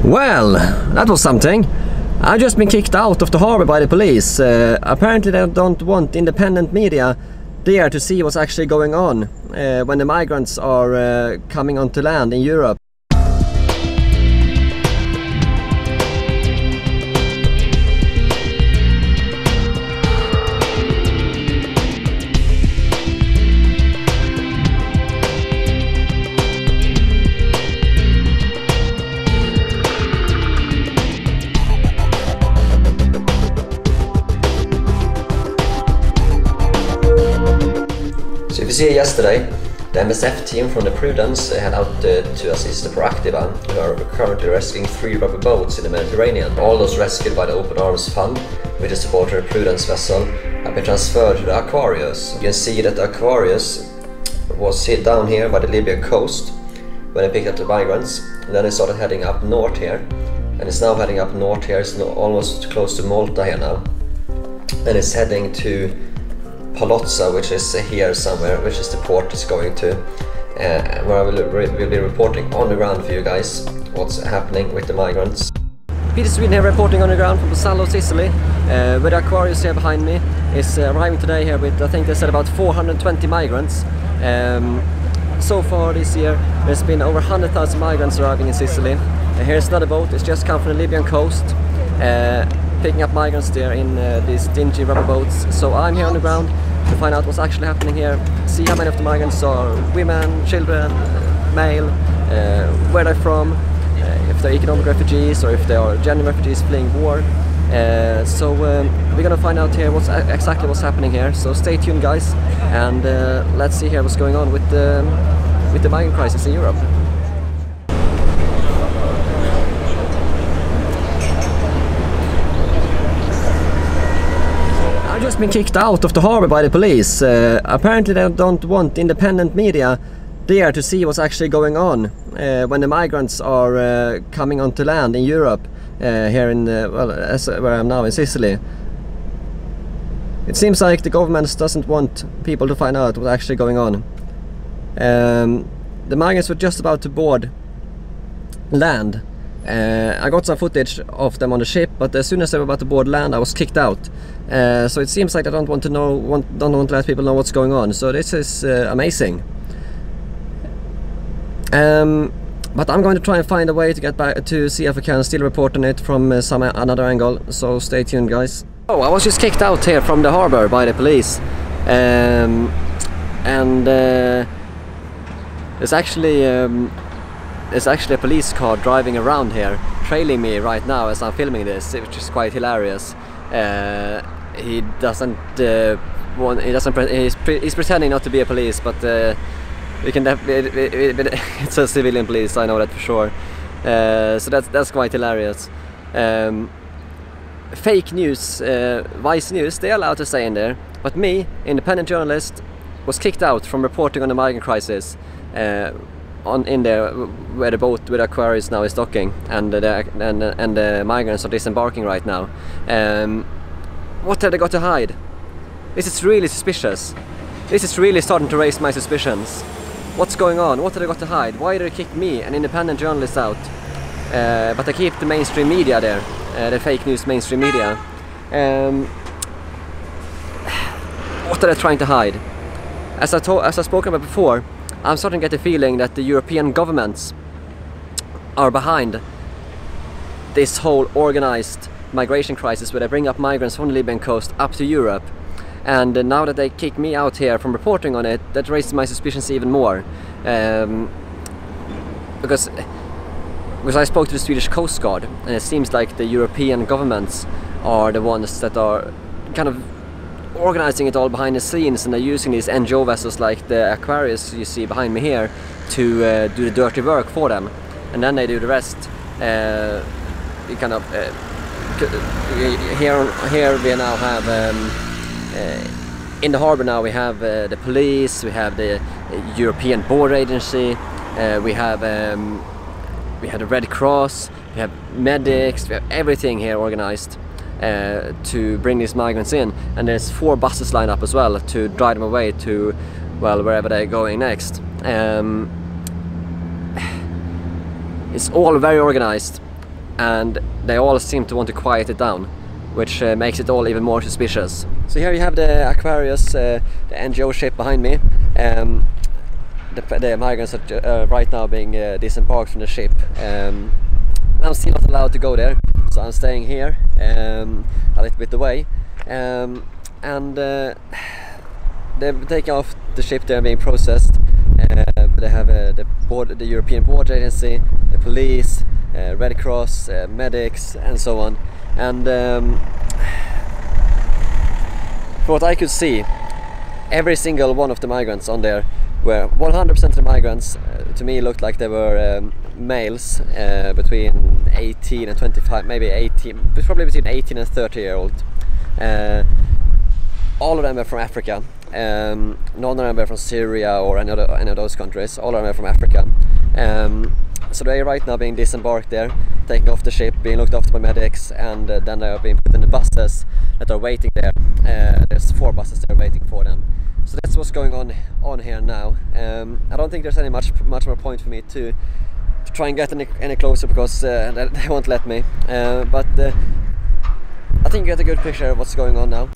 Well, that was something. I've just been kicked out of the harbor by the police. Apparently they don't want independent media there to see what's actually going on when the migrants are coming onto land in Europe. So if you see yesterday, the MSF team from the Prudence head out to assist the Proactiva, who are currently rescuing 3 rubber boats in the Mediterranean. All those rescued by the Open Arms Fund, with the support of the Prudence vessel, have been transferred to the Aquarius. You can see that the Aquarius was hit down here by the Libyan coast when they picked up the migrants, and then it started heading up north here, and it's now heading up north here. It's almost close to Malta here now, and it's heading to Palozza, which is here somewhere, which is the port it's going to, where I will be reporting on the ground for you guys what's happening with the migrants. Peter Sweden here, reporting on the ground from Posallo, Sicily, with the Aquarius here behind me. Is arriving today here with, I think they said, about 420 migrants. So far this year there's been over 100,000 migrants arriving in Sicily. Here's another boat. It's just come from the Libyan coast, picking up migrants there in these dingy rubber boats. So I'm here on the ground to find out what's actually happening here, see how many of the migrants are women, children, male, where they're from, if they're economic refugees or if they are genuine refugees fleeing war. So we're gonna find out here exactly what's happening here. So stay tuned, guys, and let's see here what's going on with the migrant crisis in Europe. I've just been kicked out of the harbor by the police. Apparently they don't want independent media there to see what's actually going on when the migrants are coming onto land in Europe, here in well, where I am now in Sicily. It seems like the government doesn't want people to find out what's actually going on. The migrants were just about to board land. I got some footage of them on the ship, but as soon as they were about to board land, I was kicked out. So it seems like they don't want to let people know what's going on. So this is amazing. But I'm going to try and find a way to get back to see if I can still report on it from another angle. So stay tuned, guys. Oh, I was just kicked out here from the harbor by the police, and there's actually a police car driving around here, trailing me right now as I'm filming this, which is quite hilarious. He's pretending not to be a police, but it's a civilian police, I know that for sure. So that's quite hilarious. Fake news, Vice News, they're allowed to say in there, but me, independent journalist, was kicked out from reporting on the migrant crisis. In there where the boat with Aquarius now is docking, and the migrants are disembarking right now. What have they got to hide? This is really suspicious. This is really starting to raise my suspicions. What's going on? What have they got to hide? Why do they kick me, an independent journalist, out? But they keep the mainstream media there, the fake news mainstream media. What are they trying to hide? As I've spoken about before, I'm starting to get the feeling that the European governments are behind this whole organized migration crisis, where they bring up migrants from the Libyan coast up to Europe. And now that they kick me out here from reporting on it, that raises my suspicions even more. Because I spoke to the Swedish Coast Guard, and it seems like the European governments are the ones that are kind of organizing it all behind the scenes, and they're using these NGO vessels like the Aquarius you see behind me here to do the dirty work for them, and then they do the rest. Here we now have in the harbor now we have the police, we have the European Border Agency, we have the Red Cross, we have medics, we have everything here organized to bring these migrants in, and there's 4 buses lined up as well to drive them away to, well, wherever they're going next. It's all very organized. and they all seem to want to quiet it down, which makes it all even more suspicious. So here you have the Aquarius, the NGO ship behind me. The migrants are right now being disembarked from the ship. I'm still not allowed to go there, so I'm staying here a little bit away. They're taking off the ship. They're being processed. They have the European Border Agency, the police, Red Cross, medics, and so on. And from what I could see, every single one of the migrants on there were 100% of the migrants. To me, looked like they were males between 18 and 25, maybe 18, probably between 18 and 30-year-old. All of them are from Africa. None of them are from Syria or any of those countries. All of them are from Africa. So they are right now being disembarked there, taken off the ship, being looked after by medics, and then they are being put in the buses that are waiting there. There's 4 buses that are waiting for them. So that's what's going on here now. I don't think there's any much more point for me to try and get any closer, because they won't let me. But I think you get a good picture of what's going on now.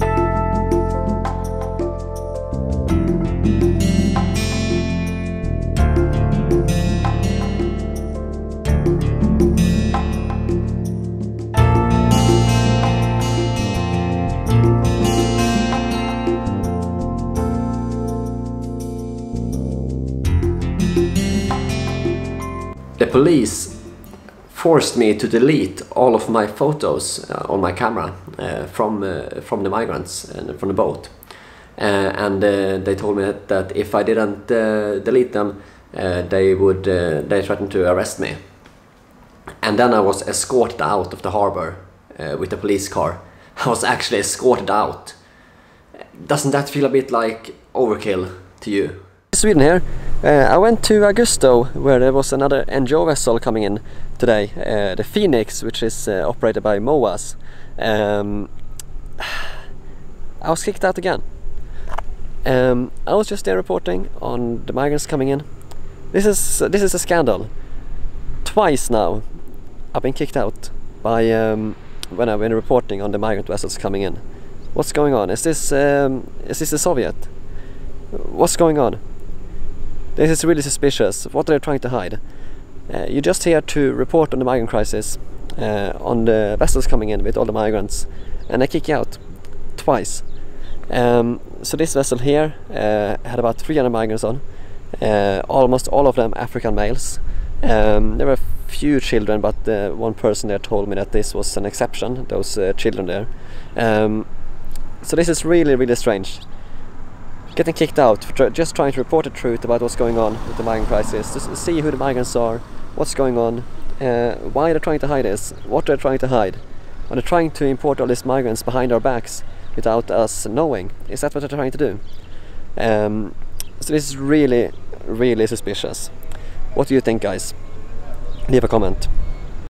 The police forced me to delete all of my photos on my camera from the migrants and from the boat, and they told me that if I didn't delete them, they threatened to arrest me. And then I was escorted out of the harbor with a police car. I was actually escorted out. Doesn't that feel a bit like overkill to you? Sweden here. I went to Augusto, where there was another NGO vessel coming in today, the Phoenix, which is operated by MOAS. I was kicked out again. I was just there reporting on the migrants coming in. This is a scandal. Twice now I've been kicked out by when I've been reporting on the migrant vessels coming in. What's going on? Is this the Soviet? What's going on? This is really suspicious. What are they trying to hide? You're just here to report on the migrant crisis, on the vessels coming in with all the migrants, and they kick you out twice. So this vessel here had about 300 migrants on, almost all of them African males. There were a few children, but one person there told me that this was an exception, those children there. So this is really, really strange. Getting kicked out for just trying to report the truth about what's going on with the migrant crisis, to see who the migrants are, what's going on, why they're trying to hide this, what they're trying to hide. Are they trying to import all these migrants behind our backs without us knowing? Is that what they're trying to do? So this is really, really suspicious. What do you think, guys? Leave a comment.